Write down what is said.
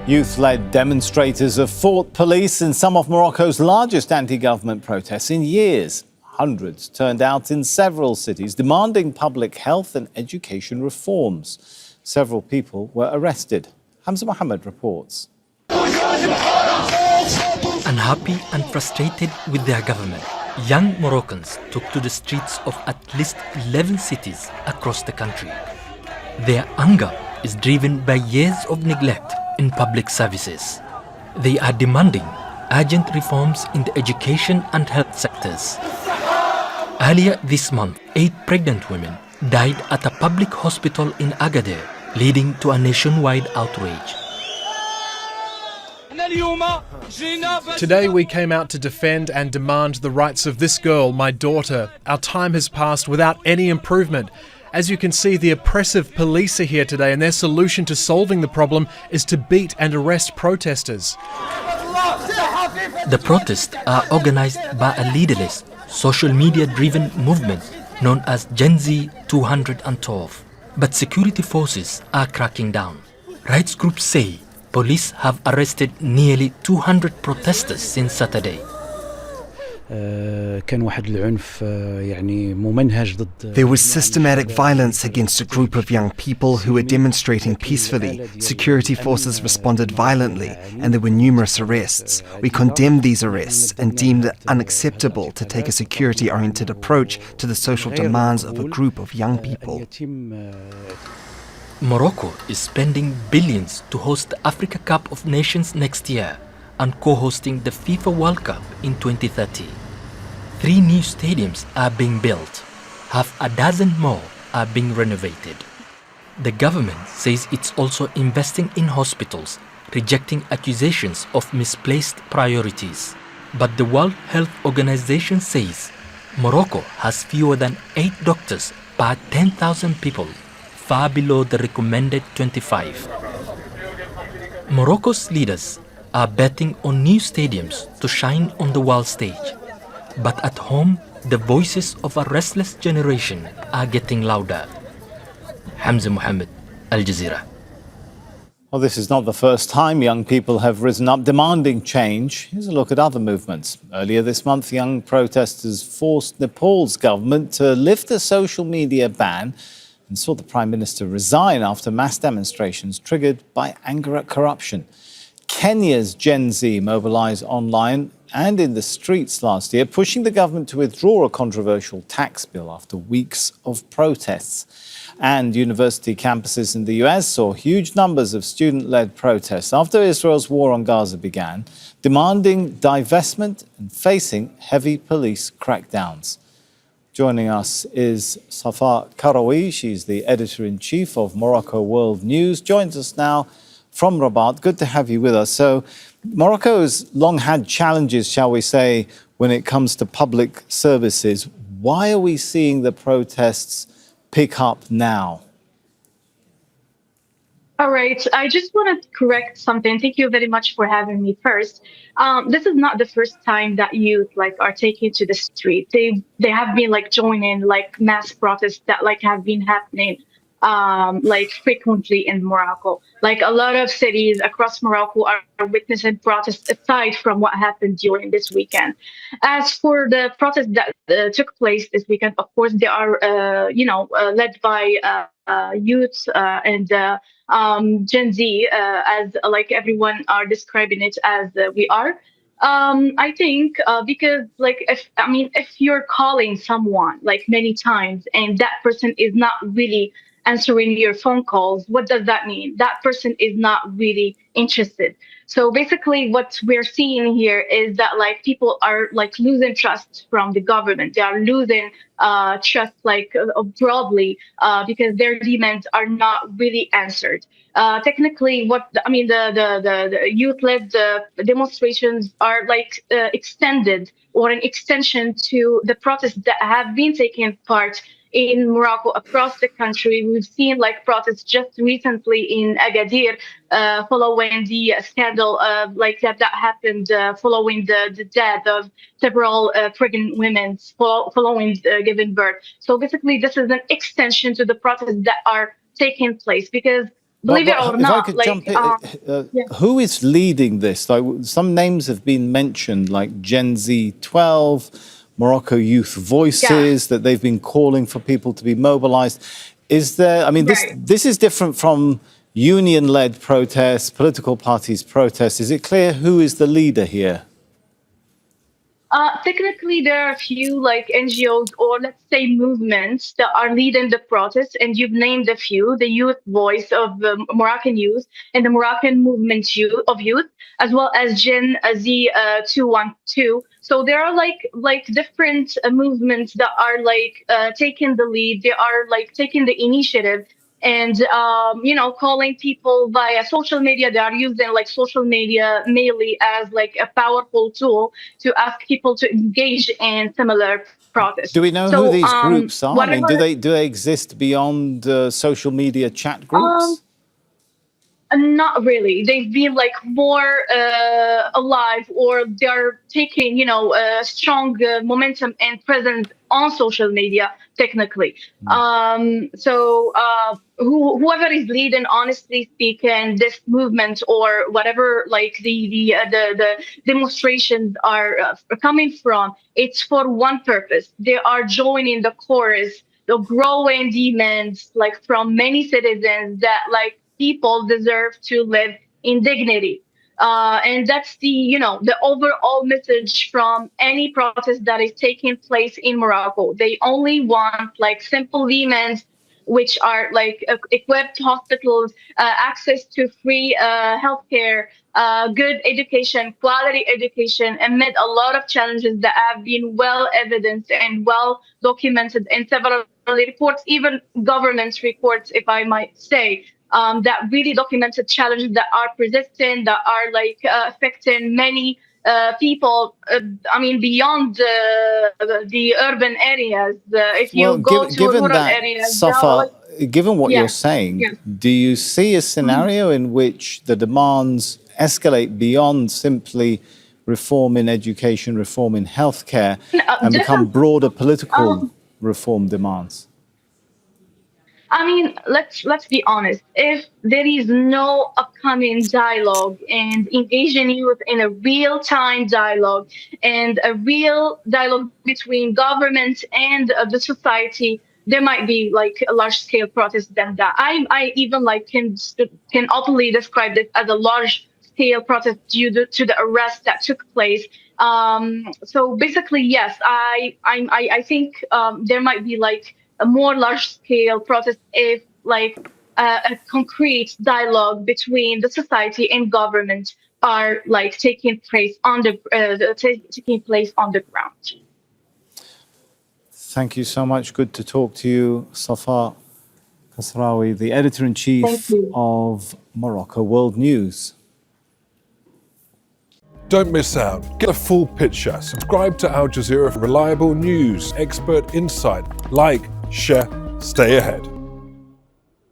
Youth-led demonstrators have fought police in some of Morocco's largest anti-government protests in years. Hundreds turned out in several cities demanding public health and education reforms. Several people were arrested. Hamza Mohamed reports. Unhappy and frustrated with their government, young Moroccans took to the streets of at least 11 cities across the country. Their anger is driven by years of neglect in public services. They are demanding urgent reforms in the education and health sectors. Earlier this month, 8 pregnant women died at a public hospital in Agadir, leading to a nationwide outrage. Today we came out to defend and demand the rights of this girl, my daughter. Our time has passed without any improvement. As you can see, the oppressive police are here today, and their solution to solving the problem is to beat and arrest protesters. The protests are organized by a leaderless, social media-driven movement known as Gen Z 212. But security forces are cracking down. Rights groups say police have arrested nearly 200 protesters since Saturday. There was systematic violence against a group of young people who were demonstrating peacefully. Security forces responded violently, and there were numerous arrests. We condemned these arrests and deemed it unacceptable to take a security-oriented approach to the social demands of a group of young people. Morocco is spending billions to host the Africa Cup of Nations next year and co-hosting the FIFA World Cup in 2030. 3 new stadiums are being built. Half a dozen more are being renovated. The government says it's also investing in hospitals, rejecting accusations of misplaced priorities. But the World Health Organization says Morocco has fewer than 8 doctors per 10,000 people, far below the recommended 25. Morocco's leaders are betting on new stadiums to shine on the world stage. But at home, the voices of a restless generation are getting louder. Hamza Mohamed, Al Jazeera. Well, this is not the first time young people have risen up demanding change. Here's a look at other movements. Earlier this month, young protesters forced Nepal's government to lift a social media ban and saw the Prime Minister resign after mass demonstrations triggered by anger at corruption. Kenya's Gen Z mobilised online and in the streets last year, pushing the government to withdraw a controversial tax bill after weeks of protests. And university campuses in the US saw huge numbers of student-led protests after Israel's war on Gaza began, demanding divestment and facing heavy police crackdowns. Joining us is Safaa Kasraoui. She's the editor-in-chief of Morocco World News. Joins us now from Rabat. Good to have you with us. So Morocco has long had challenges, shall we say, when it comes to public services. Why are we seeing the protests pick up now? All right. I just want to correct something. Thank you very much for having me first. This is not the first time that youth are taken to the street. They have been joining mass protests that have been happening frequently in Morocco. A lot of cities across Morocco are witnessing protests aside from what happened during this weekend. As for the protests that took place this weekend, of course, they are, led by youth and Gen Z, as everyone are describing it as we are. I think because if you're calling someone many times and that person is not really answering your phone calls, what does that mean? That person is not really interested. So basically what we're seeing here is that people are losing trust from the government. They are losing trust broadly because their demands are not really answered. Technically, the youth-led demonstrations are extended or an extension to the protests that have been taking part in Morocco across the country. We've seen protests just recently in Agadir following the scandal that happened following the death of several pregnant women following giving birth. So basically, this is an extension to the protests that are taking place because believe it or if I not, could like, jump in, yeah. who is leading this? Like, some names have been mentioned, like Gen Z 12, Morocco Youth Voices, that they've been calling for people to be mobilized. Is there, I mean, Right. this is different from union-led protests, political parties' protests. Is it clear who is the leader here? Technically, there are a few like NGOs or let's say movements that are leading the protest, and you've named a few: the Youth Voice of Moroccan Youth and the Moroccan Movement of Youth, as well as Gen Z 212. So there are like different movements that are like taking the lead. They are like taking the initiative and calling people via social media. They are using like social media mainly as like a powerful tool to ask people to engage in similar protests. Do we know who So these groups are? I mean, whatever. do they exist beyond social media chat um groups? Not really. They've been like more alive, or they're taking, strong momentum and presence on social media. Technically, whoever is leading, honestly speaking, this movement or whatever, like the demonstrations are coming from, it's for one purpose. They are joining the chorus, the growing demands like from many citizens that like people deserve to live in dignity. And that's the overall message from any protest that is taking place in Morocco. They only want like simple demands, which are like equipped hospitals, access to free healthcare, good education, quality education, amid a lot of challenges that have been well evidenced and well documented in several reports, even government reports, if I might say, that really documented challenges that are persistent, that are like affecting many people. I mean, beyond the urban areas. If you Well, go to given rural that, areas, there are Safa, like, given what you're yeah, saying, yeah. do you see a scenario in which the demands escalate beyond simply reform in education, reform in healthcare, and become Definitely. broader political Um, reform demands? I mean, let's be honest. If there is no upcoming dialogue and engaging youth in a real-time dialogue and a real dialogue between government and the society, there might be like a large-scale protest than that. I even like can openly describe this as a large-scale protest due to the arrest that took place. So basically, yes, I think there might be like a more large scale protest if like a concrete dialogue between the society and government are like taking place on taking place on the ground. Thank you so much. Good to talk to you, Safaa Kasraoui, the Thank editor-in-chief you. of Morocco World News. Don't miss out. Get a full picture. Subscribe to Al Jazeera for reliable news, expert insight. Like, share, stay ahead.